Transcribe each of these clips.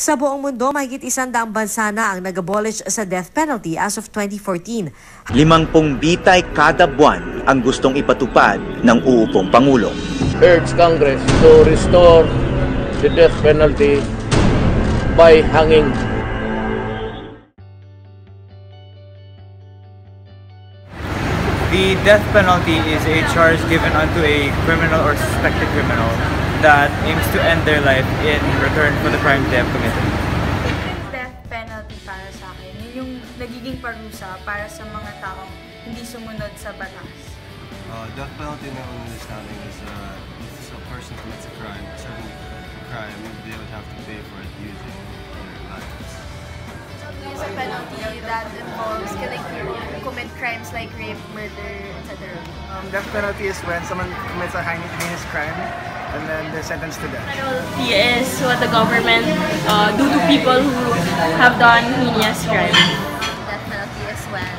Sa buong mundo, mahigit 100 bansa na ang nag-abolish sa death penalty as of 2014. 50 bitay kada buwan ang gustong ipatupad ng uupong Pangulo. Urge Congress to restore the death penalty by hanging. The death penalty is a charge given unto a criminal or suspected criminal that aims to end their life in return for the crime they have committed. Death penalty para sa akin, yun yung nagiging parusa para sa mga taong hindi sumunod sa batas. Death penalty, in my own understanding, is if a person commits a crime, a certain crime, they would have to pay for it using their lives. It's a penalty that involves killing people who commit crimes like rape, murder, etc. Death penalty is when someone commits a heinous crime and then they're sentenced to death. Penalty is what the government do to people who have done heinous crime. Death penalty is when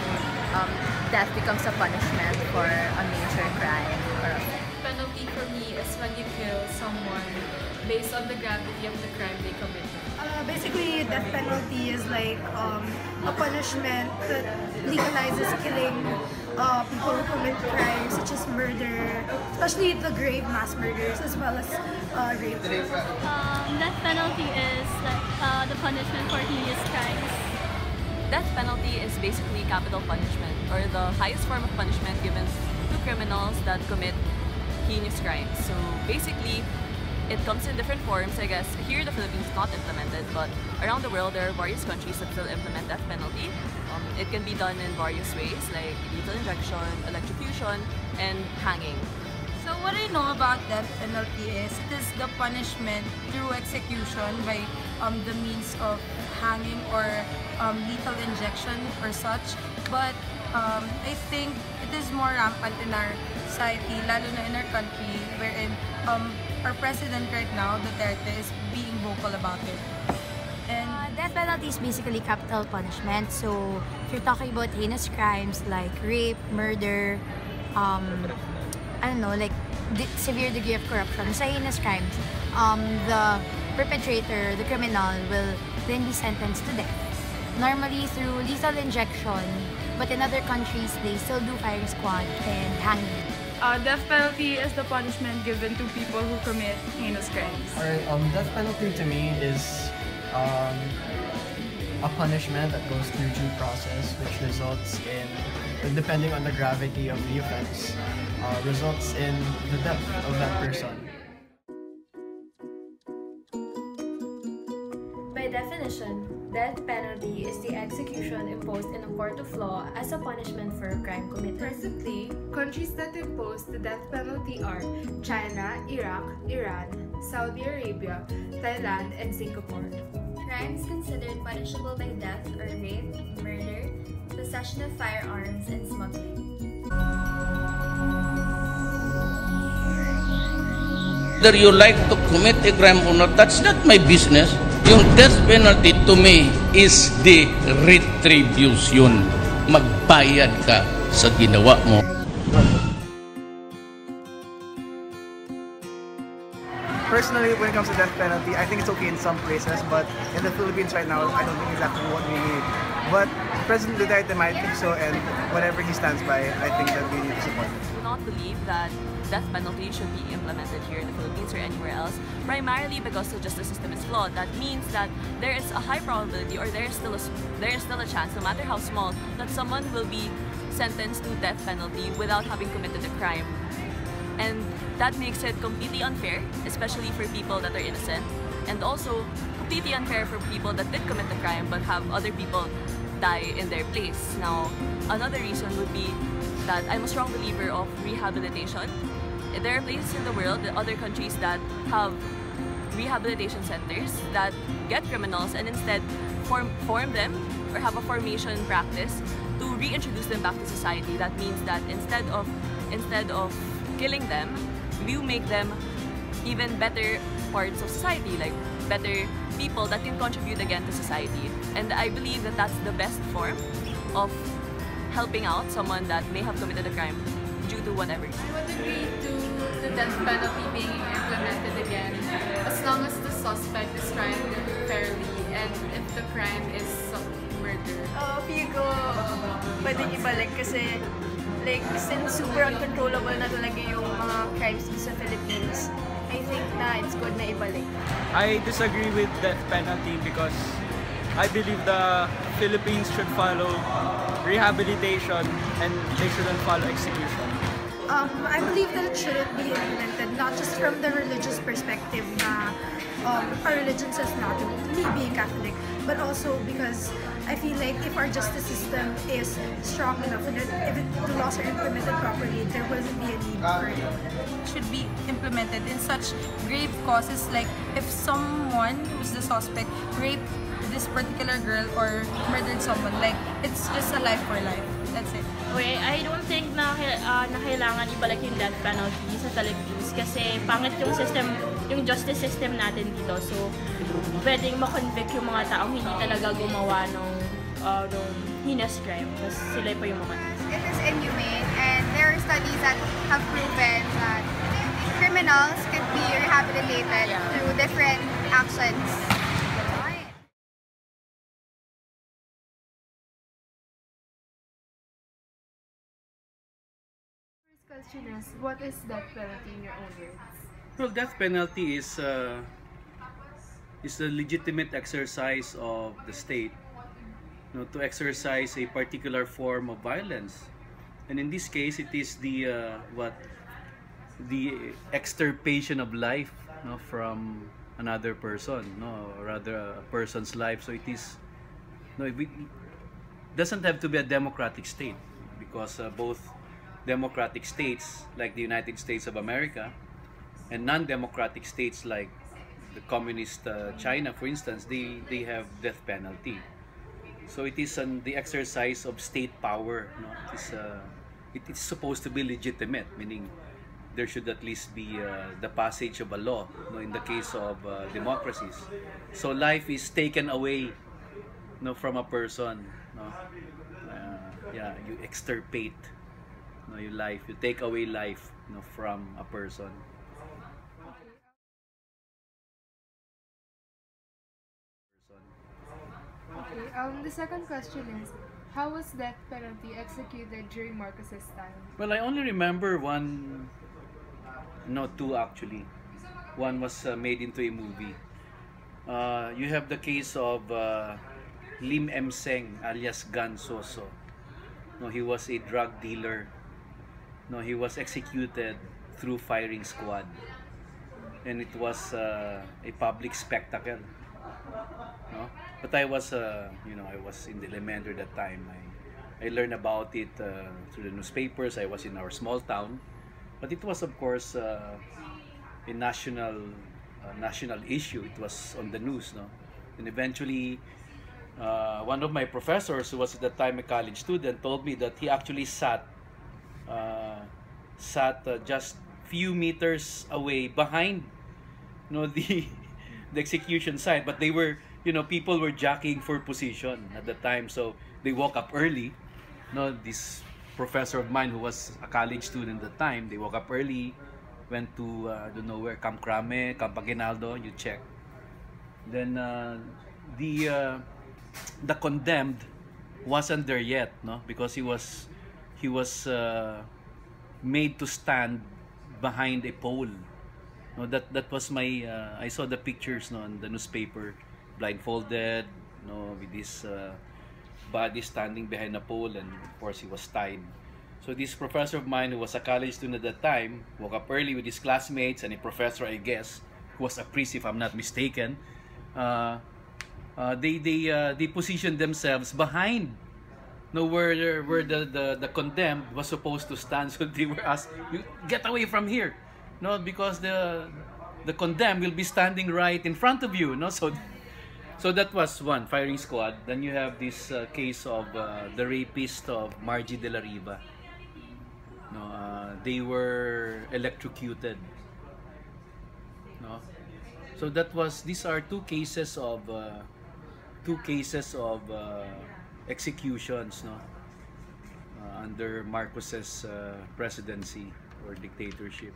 death becomes a punishment for a major crime. Penalty for me is when you kill someone based on the gravity of the crime they committed. Basically, death penalty is like a punishment that legalizes killing people who commit crimes such as murder, especially the grave mass murders as well as rape. Death penalty is like the punishment for heinous crimes. Death penalty is basically capital punishment, or the highest form of punishment given to criminals that commit heinous crimes. So basically, it comes in different forms. I guess here in the Philippines it's not implemented, but around the world there are various countries that still implement death penalty. It can be done in various ways, like lethal injection, electrocution, and hanging. So what I know about death penalty is it is the punishment through execution by the means of hanging or lethal injection or such. But I think it is more rampant in our society, lalo na in our country, wherein our president right now, Duterte, is being vocal about it. And death penalty is basically capital punishment. So if you're talking about heinous crimes like rape, murder, I don't know, like severe degree of corruption. Sa heinous crimes, the perpetrator, the criminal, will then be sentenced to death. Normally through lethal injection, but in other countries they still do firing squad and hanging. Death penalty is the punishment given to people who commit heinous crimes. Alright, death penalty to me is a punishment that goes through due process, which results in, depending on the gravity of the offense, results in the death of that person. By definition, death penalty is the execution imposed in a court of law as a punishment for a crime committed. Presently, countries that impose the death penalty are China, Iraq, Iran, Saudi Arabia, Thailand, and Singapore. Crimes considered punishable by death are rape, murder, possession of firearms, and smuggling. Whether you like to commit a crime or not, that's not my business. Yung death penalty to me is the retribution. Magbayad ka sa ginawa mo. Personally, when it comes to death penalty, I think it's okay in some places, but in the Philippines right now, I don't think exactly what we need. But President Duterte might think so, and whatever he stands by, I think that we need to support it. I do not believe that death penalty should be implemented here in the Philippines or anywhere else, primarily because the justice system is flawed. That means that there is a high probability, or there is still a chance, no matter how small, that someone will be sentenced to death penalty without having committed a crime. And that makes it completely unfair, especially for people that are innocent, and also completely unfair for people that did commit the crime but have other people die in their place. Now, another reason would be that I'm a strong believer of rehabilitation. There are places in the world, other countries, that have rehabilitation centers that get criminals and instead form them or have a formation practice to reintroduce them back to society. That means that instead of killing them, you make them even better parts of society, like better people that can contribute again to society. And I believe that that's the best form of helping out someone that may have committed a crime due to whatever. I would agree to the death penalty being implemented again as long as the suspect is tried fairly ibalik kasi like since super uncontrollable na talaga yung mga crimes sa Philippines, I think na it's good na ibalik. I disagree with death penalty because I believe the Philippines should follow rehabilitation and they shouldn't follow execution. I believe that it shouldn't be implemented, not just from the religious perspective na our religion says not to, me being Catholic, but also because I feel like if our justice system is strong enough and if the laws are implemented properly, there wouldn't be a need for it. Should be implemented in such grave causes, like if someone who's the suspect raped this particular girl or murdered someone, like it's just a life for life. That's it. Okay, I don't think na kailangan ibalik yung death penalty sa Philippines kasi pangit yung system, yung justice system natin dito. So, pwedeng ma-convict yung mga taong hindi talaga gumawa nung heinous crime. Tapos sila pa yung mga. It is inhumane, and there are studies that have proven that criminals could be rehabilitated through different actions. Question is, what is death penalty in your own words? Well, death penalty is a legitimate exercise of the state, to exercise a particular form of violence, and in this case, it is the extirpation of life, from another person, or rather a person's life. So it is, it doesn't have to be a democratic state, because both democratic states like the United States of America and non-democratic states like the communist China, for instance, they have death penalty. So it is the exercise of state power. It is supposed to be legitimate, meaning there should at least be the passage of a law, in the case of democracies. So life is taken away, from a person. You extirpate your life, you take away life, from a person. Okay, the second question is, how was death penalty executed during Marcos's time? Well, I only remember two actually. One was made into a movie. You have the case of Lim M. Seng alias Gan Soso. He was a drug dealer. He was executed through firing squad, and it was a public spectacle. But I was, I was in the elementary at that time. I learned about it through the newspapers. I was in our small town, but it was, of course, a national issue. It was on the news, and eventually, one of my professors, who was at the time a college student, told me that he actually sat just few meters away behind the execution site, but they were, people were jockeying for position at the time, so they woke up early. This professor of mine, who was a college student at the time, they woke up early, went to I don't know where, Camp Crame, Camp Aguinaldo, you check. Then the condemned wasn't there yet, because he was made to stand behind a pole. That was my I saw the pictures on the newspaper, blindfolded, with this body standing behind a pole, and of course he was tied. So this professor of mine, who was a college student at that time, woke up early with his classmates and a professor, I guess, who was a priest if I'm not mistaken. They positioned themselves behind where the condemned was supposed to stand. So they were asked, "You get away from here," because the condemned will be standing right in front of you. So that was one, firing squad. Then you have this case of the rapist of Margie de la Riva. They were electrocuted. So these are two cases of executions, under Marcos's presidency or dictatorship.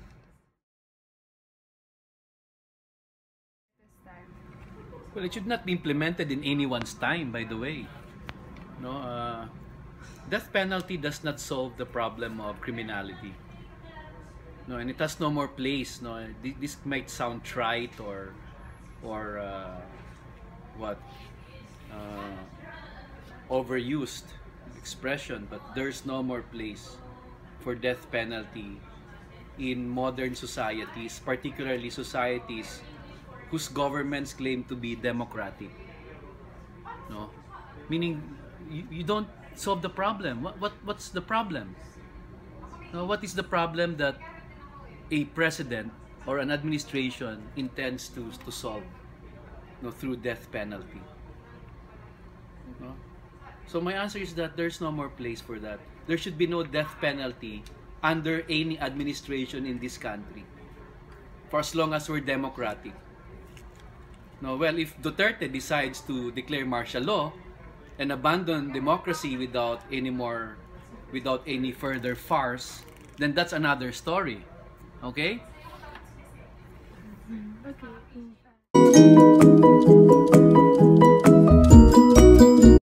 Well, it should not be implemented in anyone's time, by the way. death penalty does not solve the problem of criminality. No, and it has no more place. No, this might sound trite or what overused expression, but there's no more place for death penalty in modern societies, particularly societies whose governments claim to be democratic. No, meaning you don't solve the problem. What's the problem? No, what is the problem that a president or an administration intends to solve, no, through death penalty? No? So my answer is that there's no more place for that. There should be no death penalty under any administration in this country for as long as we're democratic. No, well, if Duterte decides to declare martial law and abandon democracy without any further farce, then that's another story. Okay? Okay.